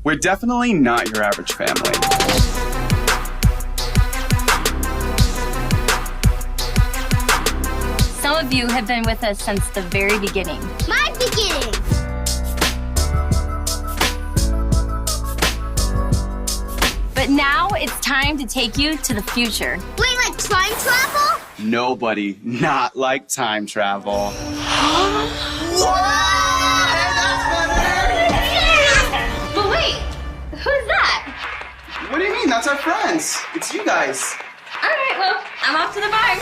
We're definitely not your average family. Some of you have been with us since the very beginning. My beginning! But now it's time to take you to the future. Wait, like time travel? Nobody not like time travel. But wait, who's that? What do you mean? That's our friends. It's you guys. All right, well, I'm off to the barn.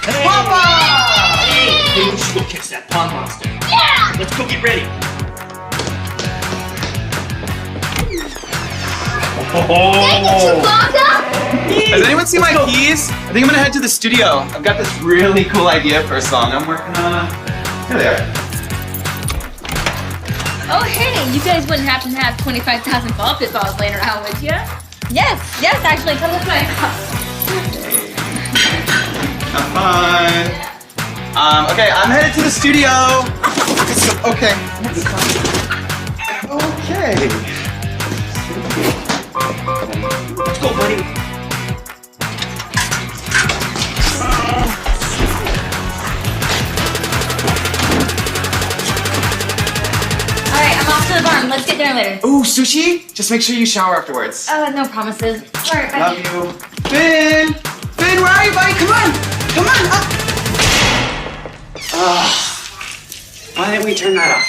Hey! Papa! Hey, we should go catch that pond monster. Yeah! Let's go get ready. Thank you, Chewbacca! Has anyone seen my keys? I think I'm gonna head to the studio. I've got this really cool idea for a song I'm working on. Here they are. Oh, hey, you guys wouldn't happen to have 25,000 ball pit balls laying around, would you? Yes, actually, come with my house. Have fun. Okay, I'm headed to the studio. Okay. Okay. Let's go, buddy. All right, I'm off to the barn. Let's get dinner later. Ooh, sushi? Just make sure you shower afterwards. No promises. All right, bye. Love you. Finn! Finn, where are you, buddy? Come on! Come on! Up! Why didn't we turn that off?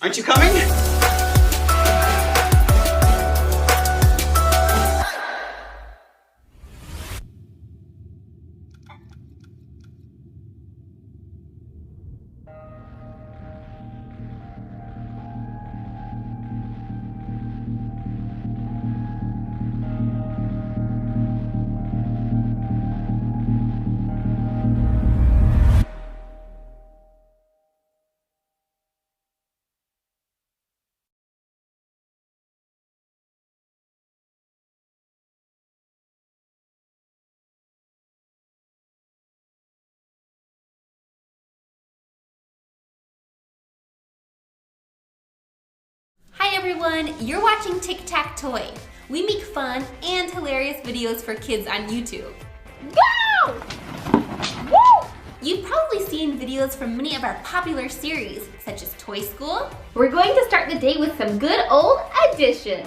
Aren't you coming? Hi everyone, you're watching Tic Tac Toy. We make fun and hilarious videos for kids on YouTube. Go! Woo! You've probably seen videos from many of our popular series, such as Toy School. We're going to start the day with some good old addition.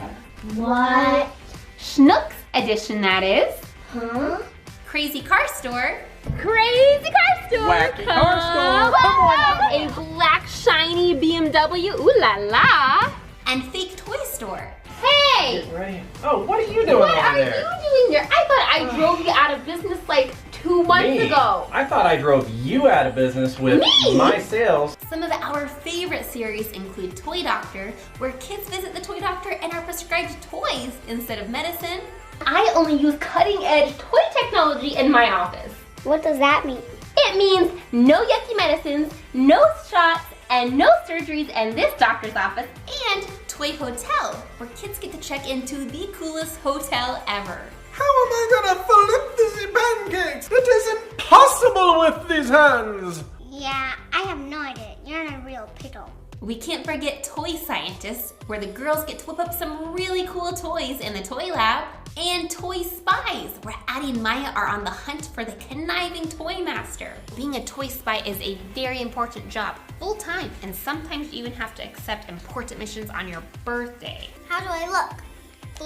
What? Schnucks edition, that is. Huh? Crazy Car Store. Crazy car store! Wacky car store, Come on! A black shiny BMW, ooh la la! And Fake Toy Store. Hey! Right. Oh, what are you doing What over are there? you doing there? I thought I drove you out of business like 2 months Me? ago. I thought I drove you out of business with Me? my sales. Some of our favorite series include Toy Doctor, where kids visit the toy doctor and are prescribed toys instead of medicine. I only use cutting edge toy technology in my office. What does that mean? It means no yucky medicines, no shots, and no surgeries in this doctor's office. And Toy Hotel, where kids get to check into the coolest hotel ever. How am I gonna flip these pancakes? It is impossible with these hands! Yeah, I have no idea. You're in a real pickle. We can't forget Toy Scientists, where the girls get to whip up some really cool toys in the toy lab. And Toy Spies, where Addie and Maya are on the hunt for the conniving toy master. Being a toy spy is a very important job, full time, and sometimes you even have to accept important missions on your birthday. How do I look?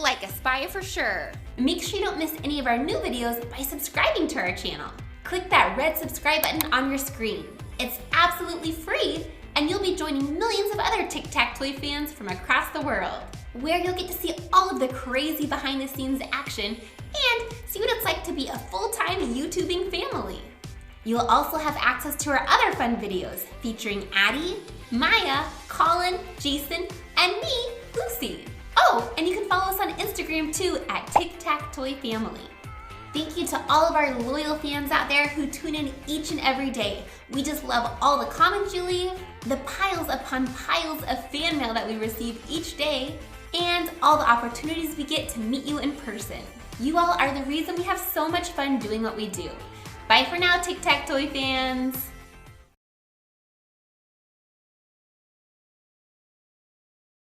Like a spy for sure. Make sure you don't miss any of our new videos by subscribing to our channel. Click that red subscribe button on your screen. It's absolutely free, and you'll be joining millions of other Tic Tac Toy fans from across the world, where you'll get to see all of the crazy behind the scenes action and see what it's like to be a full-time YouTubing family. You'll also have access to our other fun videos featuring Addie, Maya, Colin, Jason, and me, Lucy. Oh, and you can follow us on Instagram too at Tic Tac Toy Family. Thank you to all of our loyal fans out there who tune in each and every day. We just love all the comments you leave, the piles upon piles of fan mail that we receive each day, and all the opportunities we get to meet you in person. You all are the reason we have so much fun doing what we do. Bye for now, Tic Tac Toy fans.